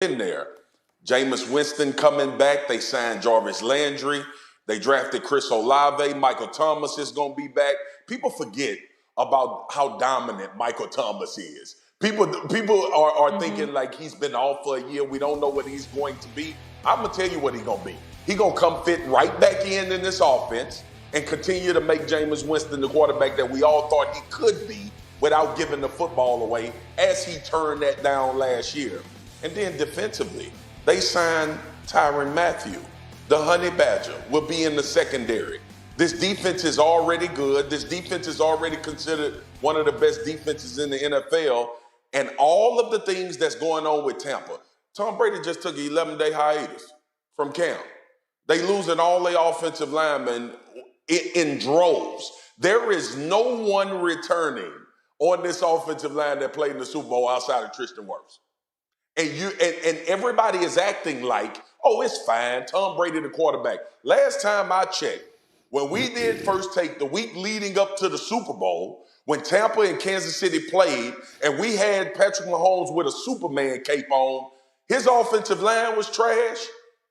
in there. Jameis Winston coming back. They signed Jarvis Landry. They drafted Chris Olave. Michael Thomas is going to be back. People forget about how dominant Michael Thomas is. People are thinking like he's been off for a year. We don't know what he's going to be. I'm going to tell you what he's going to be. He's going to come fit right back in this offense and continue to make Jameis Winston the quarterback that we all thought he could be without giving the football away, as he turned that down last year. And then defensively, they signed Tyrann Mathieu. The Honey Badger will be in the secondary. This defense is already good. This defense is already considered one of the best defenses in the NFL. And all of the things that's going on with Tampa. Tom Brady just took an 11-day hiatus from camp. They losing all their offensive linemen in droves. There is no one returning on this offensive line that played in the Super Bowl outside of Tristan Wirfs. And everybody is acting like, oh, it's fine. Tom Brady, the quarterback. Last time I checked, when we did First Take the week leading up to the Super Bowl, when Tampa and Kansas City played, and we had Patrick Mahomes with a Superman cape on, his offensive line was trash,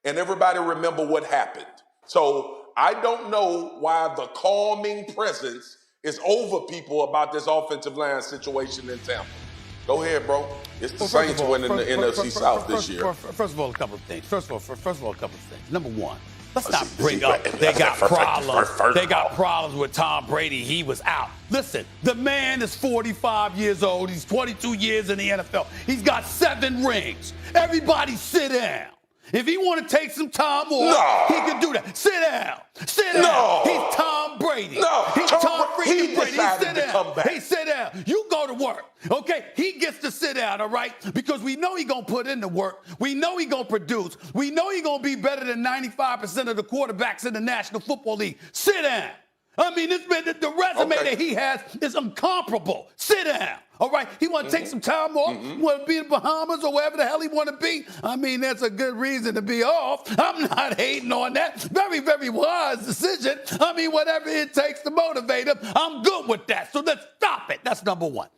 and everybody remember what happened. So I don't know why the calming presence is over people about this offensive line situation in Tampa. Go ahead, bro. It's the Saints winning the NFC South this year. First of all, a couple of things. Number one, let's not bring up they got problems. They got problems with Tom Brady. He was out. Listen, the man is 45 years old. He's 22 years in the NFL. He's got 7 rings. Everybody sit down. If he want to take some time off, he can do that. Sit down. Sit down. No. He's Tom Brady. No. He's Tom Brady. He decided to come back. Hey, sit down. You go to work. Okay? He gets to sit down, all right? Because we know he's going to put in the work. We know he's going to produce. We know he's going to be better than 95% of the quarterbacks in the National Football League. Sit down. I mean, the resume that he has is incomparable. Sit down. All right, he want to take some time off, want to be in the Bahamas or wherever the hell he want to be. I mean, that's a good reason to be off. I'm not hating on that. Very, very wise decision. I mean, whatever it takes to motivate him, I'm good with that. So let's stop it. That's number one.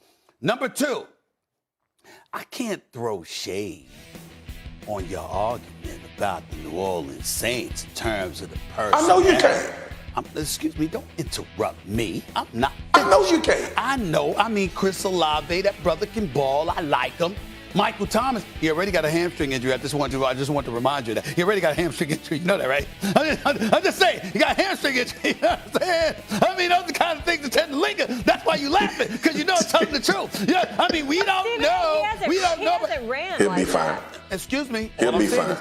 Number two, I can't throw shade on your argument about the New Orleans Saints in terms of the person. I know you can. Excuse me, don't interrupt me. I'm not. I know you can. I know. I mean, Chris Olave, that brother can ball. I like him. Michael Thomas, he already got a hamstring injury. I just want to remind you that. He already got a hamstring injury. You know that, right? I'm just saying, he got a hamstring injury. You know what I'm saying? I mean, those are the kind of things that tend to linger. That's why you laughing, because you know I'm telling the truth. Yeah, I mean, we don't know. We don't know. He'll be fine. Excuse me. He'll be fine.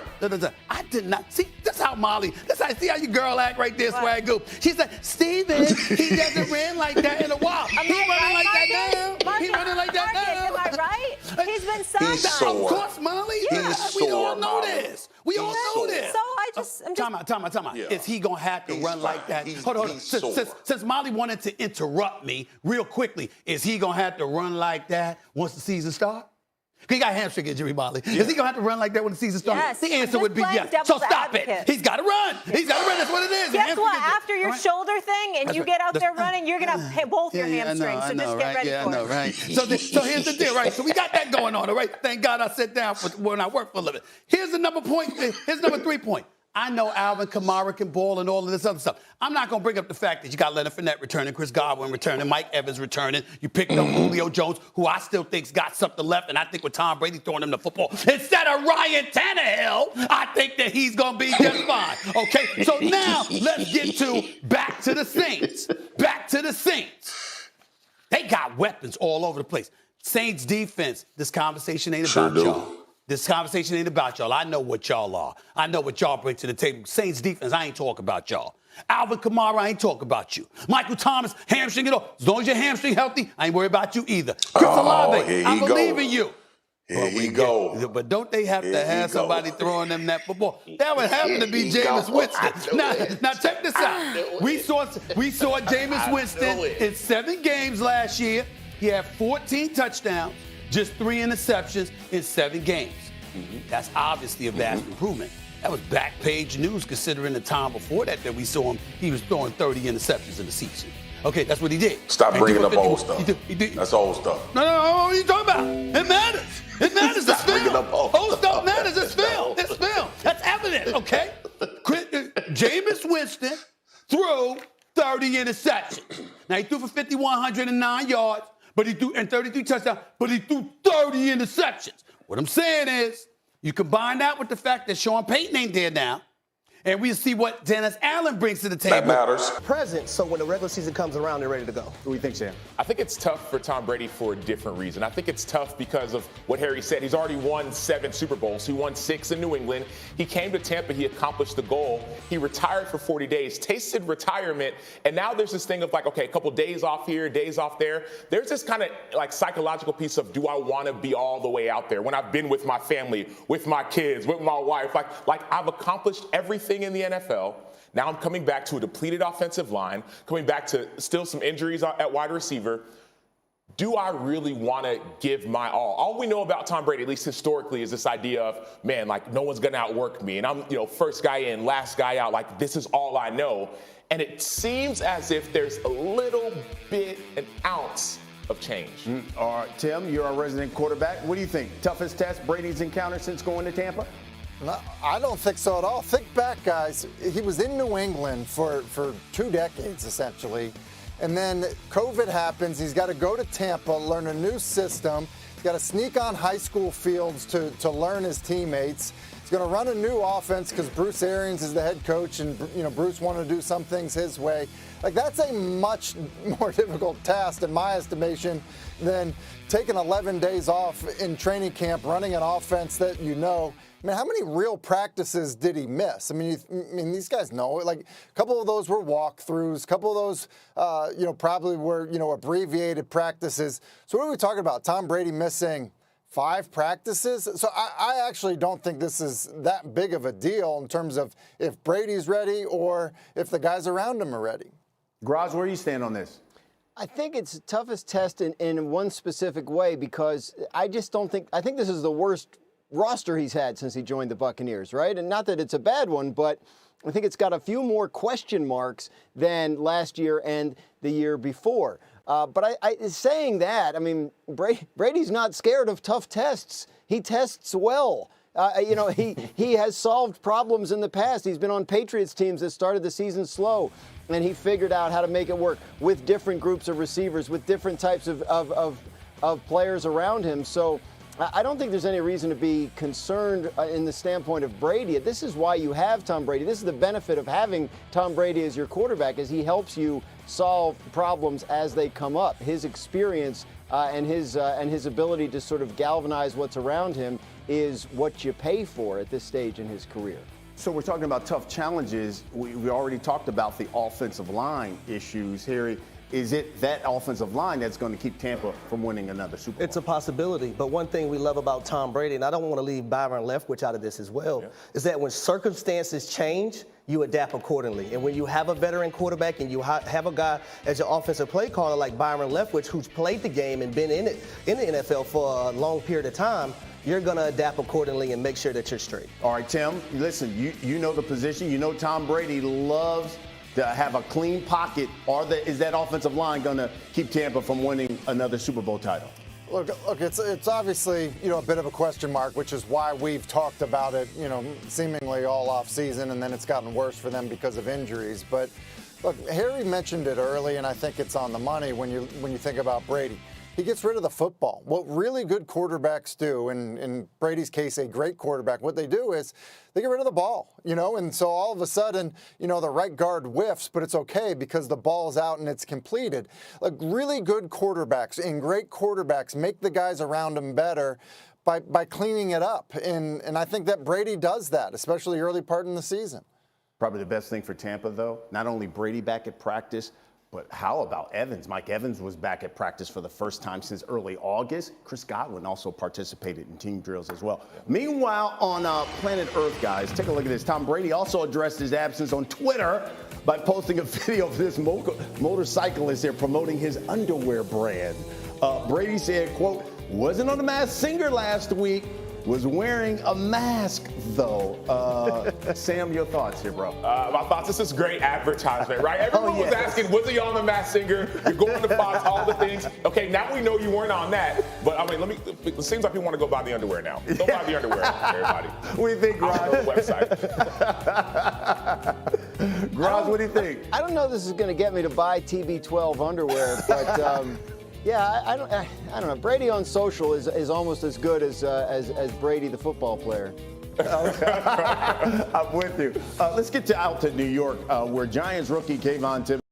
I did not. See, that's how Molly, see how your girl act right there, Swag Goop. She said, Steven, he hasn't ran like that in a while. He running like that now. He running like that now. Am I right? He's been sidelined. He's sore. Of course, Molly. Yeah. We all know this. We all know this. So I'm just. Time out. Yeah. Is he going to have to run like that? Hold on. Since Molly wanted to interrupt me real quickly, is he going to have to run like that once the season starts? He got a hamstring injury, Molly. Yeah. Is he going to have to run like that when the season starts? Yes. The answer would be yes. So stop it. He's got to run. He's got to run. That's what it is. Guess what? After your shoulder thing and you get out there running, you're going to hit both your hamstrings. So just get ready for it. I know, right? So here's the deal, right? So we got that going on, all right? Thank God I sit down when I work for a living. Here's the number 3 point. I know Alvin Kamara can ball and all of this other stuff. I'm not going to bring up the fact that you got Leonard Fournette returning, Chris Godwin returning, Mike Evans returning. You picked up Julio Jones, who I still think's got something left, and I think with Tom Brady throwing him the football instead of Ryan Tannehill, I think that he's going to be just fine. Okay, so now let's get back to the Saints. They got weapons all over the place. Saints defense, this conversation ain't about y'all. This conversation ain't about y'all. I know what y'all are. I know what y'all bring to the table. Saints defense, I ain't talking about y'all. Alvin Kamara, I ain't talking about you. Michael Thomas, hamstring it all. As long as your hamstring healthy, I ain't worried about you either. Chris Olave, I believe in you. Here he go. But don't they have to have somebody throwing them that football? That would happen to be Jameis Winston. Now check this out. We saw Jameis Winston in 7 games last year. He had 14 touchdowns. Just 3 interceptions in 7 games. That's obviously a vast improvement. That was back page news considering the time before that we saw him. He was throwing 30 interceptions in the season. Okay, that's what he did. Stop bringing up old stuff. He did. That's old stuff. No, what are you talking about? It matters. It matters. Stop bringing up old stuff matters. 30 interceptions. Now, he threw for 5,109 yards, but he threw and 33 touchdowns, but he threw 30 interceptions. What I'm saying is, you combine that with the fact that Sean Payton ain't there now, and we see what Dennis Allen brings to the table. That matters. Present, so when the regular season comes around, they're ready to go. What do you think, Sam? I think it's tough for Tom Brady for a different reason. I think it's tough because of what Harry said. He's already won 7 Super Bowls. He won 6 in New England. He came to Tampa. He accomplished the goal. He retired for 40 days, tasted retirement, and now there's this thing of like, okay, a couple days off here, days off there. There's this kind of like psychological piece of, do I want to be all the way out there when I've been with my family, with my kids, with my wife? Like I've accomplished everything in the NFL. Now I'm coming back to a depleted offensive line, coming back to still some injuries at wide receiver. Do I really want to give my all? All we know about Tom Brady, at least historically, is this idea of, man, like no one's going to outwork me. And I'm, first guy in, last guy out. Like this is all I know. And it seems as if there's a little bit, an ounce of change. All right, Tim, you're our resident quarterback. What do you think? Toughest test Brady's encountered since going to Tampa? No, I don't think so at all. Think back, guys. He was in New England for 2 decades, essentially. And then COVID happens. He's got to go to Tampa, learn a new system. He's got to sneak on high school fields to learn his teammates. He's going to run a new offense because Bruce Arians is the head coach, and Bruce wanted to do some things his way. Like, that's a much more difficult task, in my estimation, than taking 11 days off in training camp, running an offense that I mean, how many real practices did he miss? I mean, these guys know. Like, a couple of those were walkthroughs. A couple of those, probably were, abbreviated practices. So what are we talking about? Tom Brady missing 5 practices? So I actually don't think this is that big of a deal in terms of if Brady's ready or if the guys around him are ready. Graz, where do you stand on this? I think it's the toughest test in one specific way because I think this is the worst roster he's had since he joined the Buccaneers, right? And not that it's a bad one, but I think it's got a few more question marks than last year and the year before. But saying that, I mean, Brady's not scared of tough tests. He tests well. He has solved problems in the past. He's been on Patriots teams that started the season slow, and he figured out how to make it work with different groups of receivers, with different types of players around him. So I don't think there's any reason to be concerned in the standpoint of Brady. This is why you have Tom Brady. This is the benefit of having Tom Brady as your quarterback, is he helps you solve problems as they come up. His experience and his ability to sort of galvanize what's around him is what you pay for at this stage in his career. So we're talking about tough challenges. We already talked about the offensive line issues. Harry, is it that offensive line that's going to keep Tampa from winning another Super Bowl? It's a possibility, but one thing we love about Tom Brady, and I don't want to leave Byron Leftwich out of this as well, is that when circumstances change, you adapt accordingly. And when you have a veteran quarterback and you have a guy as your offensive play caller like Byron Leftwich, who's played the game and been in the NFL for a long period of time, you're going to adapt accordingly and make sure that you're straight. All right, Tim, listen, you know the position. You know Tom Brady loves to have a clean pocket. Is that offensive line going to keep Tampa from winning another Super Bowl title? Look, it's obviously, a bit of a question mark, which is why we've talked about it, seemingly all off season, and then it's gotten worse for them because of injuries. But look, Harry mentioned it early, and I think it's on the money when you think about Brady. He gets rid of the football. What really good quarterbacks do, and in Brady's case, a great quarterback, what they do is they get rid of the ball, and so all of a sudden, the right guard whiffs, but it's okay because the ball's out and it's completed. Like, really good quarterbacks and great quarterbacks make the guys around them better by cleaning it up. And I think that Brady does that, especially early part in the season. Probably the best thing for Tampa, though, not only Brady back at practice, but how about Evans? Mike Evans was back at practice for the first time since early August. Chris Godwin also participated in team drills as well. Meanwhile, on planet Earth, guys, take a look at this. Tom Brady also addressed his absence on Twitter by posting a video of this motorcyclist there promoting his underwear brand. Brady said, quote, "Wasn't on The Masked Singer last week. was wearing a mask, though. Sam, your thoughts here, bro? My thoughts, this is great advertisement, right? Everyone was asking, was he on The Masked Singer? You're going to Fox, all the things. Okay, now we know you weren't on that. But, I mean, it seems like people want to go buy the underwear now. Go buy the underwear, everybody. What do you think, Raj? On the website. Raj, what do you think? I don't know if this is going to get me to buy TB12 underwear, but yeah, I don't know. Brady on social is almost as good as Brady the football player. I'm with you. Let's get out to New York, where Giants rookie Kayvon Thibodeau